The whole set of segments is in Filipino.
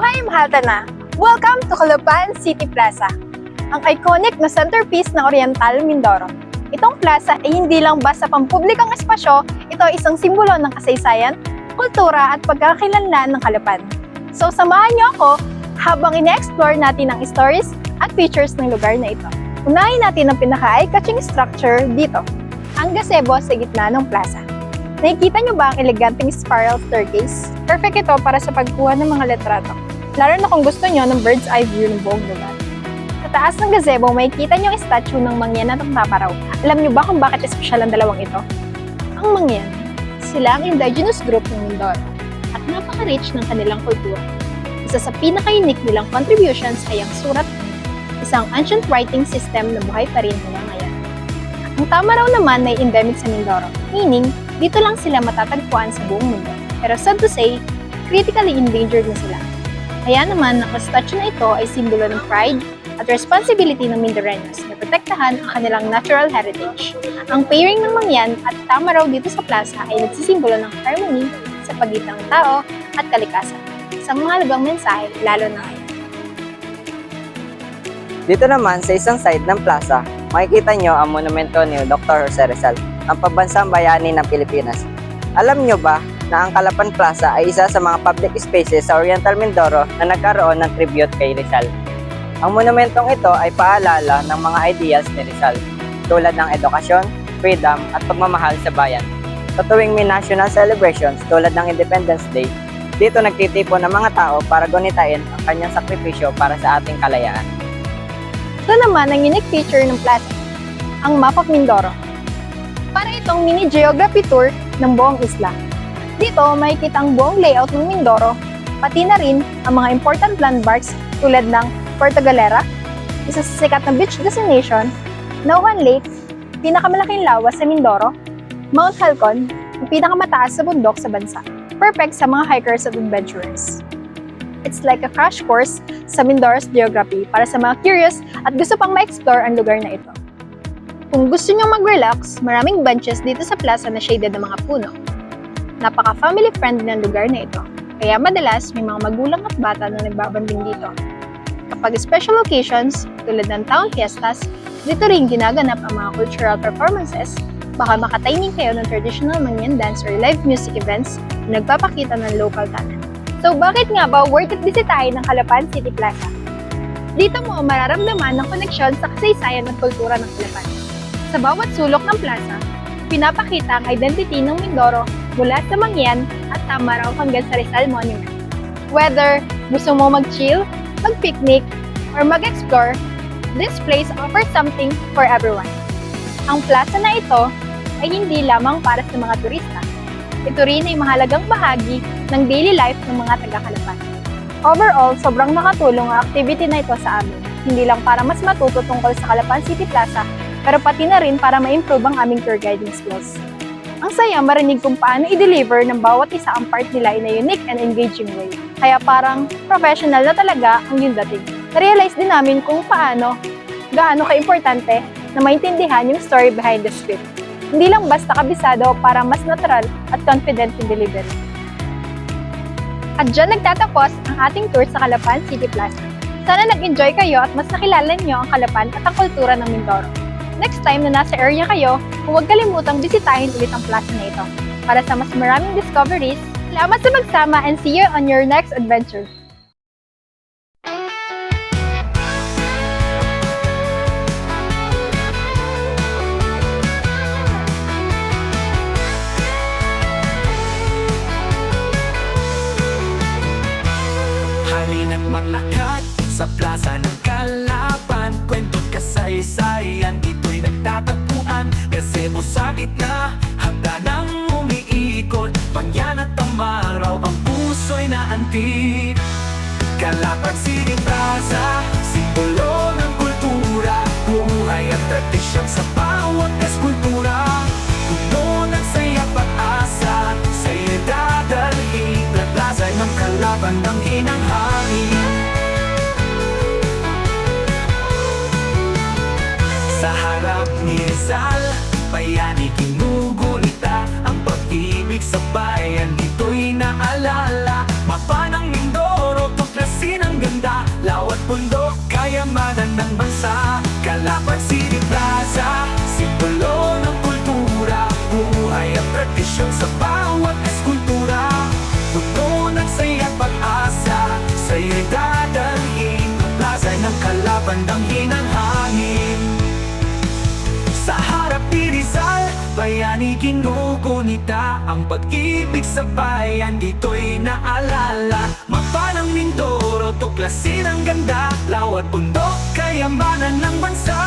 Buhay Mahalta na! Welcome to Calapan City Plaza, ang iconic na centerpiece ng Oriental Mindoro. Itong plaza ay hindi lang basta pampublikang espasyo, ito ay isang simbolo ng kasaysayan, kultura at pagkakakilanlan ng Calapan. So samahan niyo ako habang ine-explore natin ang stories at features ng lugar na ito. Unahin natin ang pinaka-eye-catching structure dito, ang gazebo sa gitna ng plaza. Nakikita niyo ba ang eleganteng spiral staircase? Perfect ito para sa pagkuha ng mga litrato, lalo na kung gusto niyo ng bird's eye view ng buong lugar. Sa taas ng gazebo, makikita niyo ang statue ng mangyan at Tataparaw. Alam niyo ba kung bakit espesyal ang dalawang ito? Ang mangyan, sila ang indigenous group ng Mindoro at napaka-rich ng kanilang kultura. Isa sa pinaka-unique nilang contributions ay ang surat, isang ancient writing system na buhay pa rin hanggang ngayon. Ang Tamaraw naman ay endemic sa Mindoro, meaning dito lang sila matatagpuan sa buong mundo. Pero sad to say, critically endangered na sila. Kaya naman, ang statue na ito ay simbolo ng pride at responsibility ng Mindoreños na protektahan ang kanilang natural heritage. Ang pairing ng mangyan at Tamaraw dito sa plaza ay nagsisimbolo ng harmony sa pagitan ng tao at kalikasan. Isang mahalagang mensahe lalo na ngayon. Dito naman sa isang side ng plaza, makikita nyo ang monumento ni Dr. Jose Rizal, ang pambansang bayani ng Pilipinas. Alam nyo ba na ang Calapan Plaza ay isa sa mga public spaces sa Oriental Mindoro na nagkaroon ng tribute kay Rizal? Ang monumentong ito ay paalala ng mga ideals ni Rizal, tulad ng edukasyon, freedom at pagmamahal sa bayan. Sa tuwing may national celebrations tulad ng Independence Day, dito nagtitipon ng mga tao para gunitain ang kanyang sakripisyo para sa ating kalayaan. Ito naman ang unique feature ng plaza, ang Map of Mindoro. Para itong mini geography tour ng buong isla. Dito, makikita ang buong layout ng Mindoro, pati na rin ang mga important landmarks tulad ng Puerto Galera, isa sa sikat na beach destination, Nauhan Lake, pinakamalaking lawas sa Mindoro, Mount Halcon, ang pinakamataas sa bundok sa bansa. Perfect sa mga hikers at adventurers. It's like a crash course sa Mindoro's geography para sa mga curious at gusto pang ma-explore ang lugar na ito. Kung gusto nyo mag-relax, maraming benches dito sa plaza na shaded ng mga puno. Napaka-family friendly ng lugar na ito, kaya madalas may mga magulang at bata na nagbabanding dito. Kapag special occasions, tulad ng town fiestas, dito rin ginaganap ang mga cultural performances, baka makatiming kayo ng traditional mangyan dance or live music events na nagpapakita ng local talent. So bakit nga ba worth it bisitahin ng Calapan City Plaza? Dito mo mararamdaman ang koneksyon sa kasaysayan at kultura ng Calapan. Sa bawat sulok ng plaza, pinapakita ang identity ng Mindoro mula sa Mangyan at Tamaraw hanggang sa Rizal Monument. Whether gusto mo mag-chill, mag-picnic, or mag-explore, this place offers something for everyone. Ang plaza na ito ay hindi lamang para sa mga turista. Ito rin ay mahalagang bahagi ng daily life ng mga taga-Calapan. Overall, sobrang nakatulong ang activity na ito sa amin. Hindi lang para mas matuto tungkol sa Calapan City Plaza, pero pati na rin para ma-improve ang aming tour guiding skills. Ang saya marinig kung paano i-deliver ng bawat isa ang part nila in a unique and engaging way. Kaya parang professional na talaga ang yung dating. Na-realize din namin kung gaano ka-importante na maintindihan yung story behind the script. Hindi lang basta kabisado para mas natural at confident in delivery. At dyan nagtatapos ang ating tour sa Calapan City Plaza. Sana nag-enjoy kayo at mas nakilala niyo ang Calapan at ang kultura ng Mindoro. Next time na nasa area kayo, huwag kalimutang bisitahin ulit ang plaza na ito. Para sa mas maraming discoveries, salamat sa magsama and see you on your next adventure. Halina't malakat sa plaza ng Calapan, kwento't kasaysayan, dito'y nagtatagpuan. Gazebo sa gitna, hagdanang umiikot, Mangyan at Tamaraw, ang puso'y naantig. Calapan City Plaza, simbolo ng kultura, buhay at tradisyon sa bawat eskultura. Puno ng saya pag-asa, sa'yo'y dadalhin na plaza ng Calapan ng hinanghangin. Sa harap ni Rizal, bayani ginugunita, ang pag-ibig sa bayan dito'y naalala. Mapa ng Mindoro, tuklas bundok, kayamanan ng bansa. Kalapan City Plaza, simbolo ng kultura. Buhay ang tradisyon sa bawat eskultura. Puno ng saya at pag-asa, sa'yo'y dadalhin ang plaza ng Kalapan ng hinanghangin. Sa harap ni Rizal, bayani ginugunita. Ang pag-ibig sa bayan dito'y naalala. Mapa ng Mindoro, tuklasin ang ganda. Lawat bundok, kayamanan ng bansa.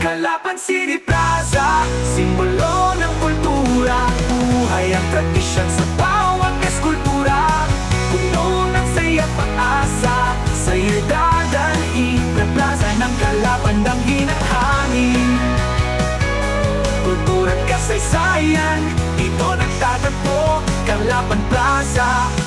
Kalapan City Plaza, simbolo ng kultura. Buhay ang tradisyon sa bawat eskultura. Puno ng saya at pag-asa, sa'yo'y dadalhin ang plaza ng Kalapan ng hinanghangin. Kultura at kasaysayan, dito nagtatagpo, Kalapan Plaza.